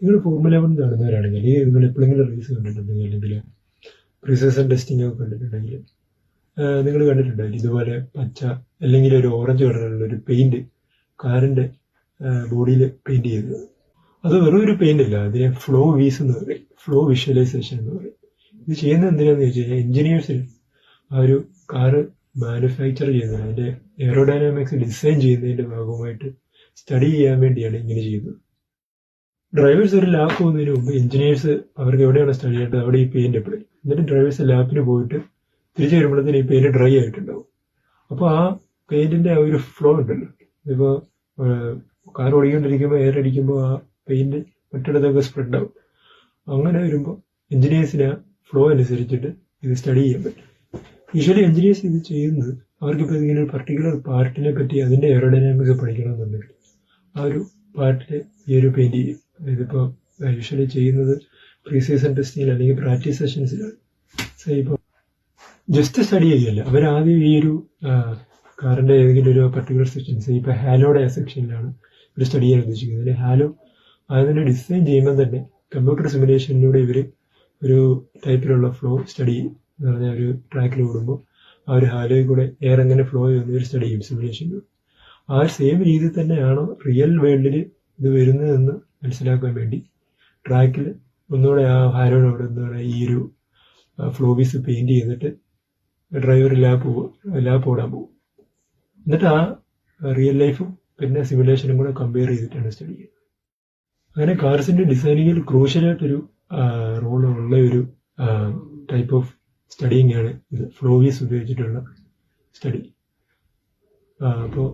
നിങ്ങൾ ഫോർമുല 1 കാണുന്നവരാണെങ്കിൽ നിങ്ങൾ എപ്പോഴെങ്കിലും റേസ് കണ്ടിട്ടുണ്ടെങ്കിൽ അല്ലെങ്കിൽ പ്രീസീസൺ ടെസ്റ്റിംഗ് ഒക്കെ കണ്ടിട്ടുണ്ടെങ്കിൽ നിങ്ങൾ കണ്ടിട്ടുണ്ടാവില്ല ഇതുപോലെ പച്ച അല്ലെങ്കിൽ ഒരു ഓറഞ്ച് കളറുള്ള ഒരു പെയിന്റ് കാറിന്റെ ബോഡിയിൽ പെയിന്റ് ചെയ്തത്. അത് വെറും ഒരു പെയിന്റ് അല്ല, അതിനെ ഫ്ലോ വീസ് എന്ന് പറയും, ഫ്ലോ വിഷ്വലൈസേഷൻ എന്ന് പറയും. ഇത് ചെയ്യുന്നത് എന്തിനാന്ന് വെച്ച് കഴിഞ്ഞാൽ എഞ്ചിനീയേഴ്സിന് ആ ഒരു കാറ് മാനുഫാക്ചർ ചെയ്യുന്നത്, അതിന്റെ എയറോഡൈനാമിക്സ് ഡിസൈൻ ചെയ്യുന്നതിന്റെ ഭാഗമായിട്ട് സ്റ്റഡി ചെയ്യാൻ വേണ്ടിയാണ് ഇങ്ങനെ ചെയ്യുന്നത്. ഡ്രൈവേഴ്സ് ഒരു ലാബ് പോകുന്നതിന് മുമ്പ് എഞ്ചിനീയേഴ്സ് അവർക്ക് എവിടെയാണ് സ്റ്റഡി ചെയ്യേണ്ടത് അവിടെ ഈ പെയിന്റ് അപ്ലൈ, എന്നിട്ട് ഡ്രൈവേഴ്സ് ലാബിന് പോയിട്ട് തിരിച്ചു വരുമ്പോഴത്തേന് ഈ പെയിന്റ് ഡ്രൈ ആയിട്ടുണ്ടാവും. അപ്പോൾ ആ പെയിന്റിന്റെ ആ ഒരു ഫ്ലോ ഉണ്ടല്ലോ, ഇപ്പോൾ കാർ ഓടിക്കൊണ്ടിരിക്കുമ്പോൾ എയർ അടിക്കുമ്പോൾ ആ പെയിന്റ് മറ്റിടത്തൊക്കെ സ്പ്രെഡ് ആവും. അങ്ങനെ വരുമ്പോൾ എഞ്ചിനീയേഴ്സിന് ആ ഫ്ലോ അനുസരിച്ചിട്ട് ഇത് സ്റ്റഡി ചെയ്യാൻ പറ്റും. യൂഷ്വലി എഞ്ചിനീയേഴ്സ് ഇത് ചെയ്യുന്നത് അവർക്കിപ്പോൾ ഇങ്ങനെ ഒരു പർട്ടിക്കുലർ പാർട്ടിനെ പറ്റി അതിന്റെ എയറോഡൈനാമിക്സ് പഠിക്കണമെന്നുണ്ടെങ്കിൽ ആ ഒരു പാർട്ടിൽ ഈ ഒരു പെയിന്റ് ചെയ്യും. ഇതിപ്പോൾ യൂഷ്വലി ചെയ്യുന്നത് പ്രീ സീസൺ ടെസ്റ്റിംഗ് അല്ലെങ്കിൽ പ്രാക്ടീസ് സെഷൻസിലാണ്. ഇപ്പോൾ ജസ്റ്റ് സ്റ്റഡി ചെയ്യല്ല, അവരാദ്യം ഈ ഒരു കാറിന്റെ ഏതെങ്കിലും ഒരു പർട്ടിക്കുലർ സെക്ഷൻസ്, ഇപ്പൊ ഹാലോയുടെ സെക്ഷനിലാണ് ഇവർ സ്റ്റഡി ചെയ്യാൻ ഉദ്ദേശിക്കുന്നത്. ഹാലോ അതിനെ ഡിസൈൻ ചെയ്യുമ്പോൾ തന്നെ കമ്പ്യൂട്ടർ സിമുലേഷനിലൂടെ ഇവർ ഒരു ടൈപ്പിലുള്ള ഫ്ലോ സ്റ്റഡി ചെയ്യും. എന്ന് പറഞ്ഞാൽ ഒരു ട്രാക്കിൽ ഓടുമ്പോൾ ആ ഒരു ഹാലോയിൽ കൂടെ എയർ എങ്ങനെ ഫ്ലോ ചെയ്യുന്ന ഒരു സ്റ്റഡി ചെയ്യും സിമുലേഷനിൽ. ആ സെയിം രീതിയിൽ തന്നെയാണോ റിയൽ വേൾഡിൽ ഇത് വരുന്നതെന്ന് മനസ്സിലാക്കാൻ വേണ്ടി ട്രാക്കിൽ ഒന്നുകൂടെ ആ ഹാലോയോട് എന്താ പറയുക ഈ ഒരു ഫ്ലോ വീസ് പെയിന്റ് ചെയ്തിട്ട് ഡ്രൈവർ ലാപ്പ് ഓടാൻ പോകും. എന്നിട്ട് ആ റിയൽ ലൈഫും പിന്നെ സിമുലേഷനും കൂടെ കമ്പയർ ചെയ്തിട്ടാണ് സ്റ്റഡി ചെയ്യുന്നത്. അങ്ങനെ കാർസിന്റെ ഡിസൈനിങ്ങിൽ ക്രൂഷ്യലായിട്ടൊരു റോൾ ഉള്ള ഒരു ടൈപ്പ് ഓഫ് സ്റ്റഡിങ് ആണ് ഇത്, ഫ്ലോ വീസ് ഉപയോഗിച്ചിട്ടുള്ള സ്റ്റഡി. അപ്പോൾ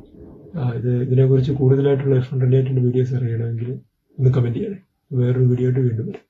ഇതിനെക്കുറിച്ച് കൂടുതലായിട്ടുള്ള എഫ് റിലേറ്റഡ് വീഡിയോസ് അറിയണമെങ്കിൽ ഒന്ന് കമന്റ് ചെയ്യണേ. വേറൊരു വീഡിയോ ആയിട്ട് വീണ്ടും വരും.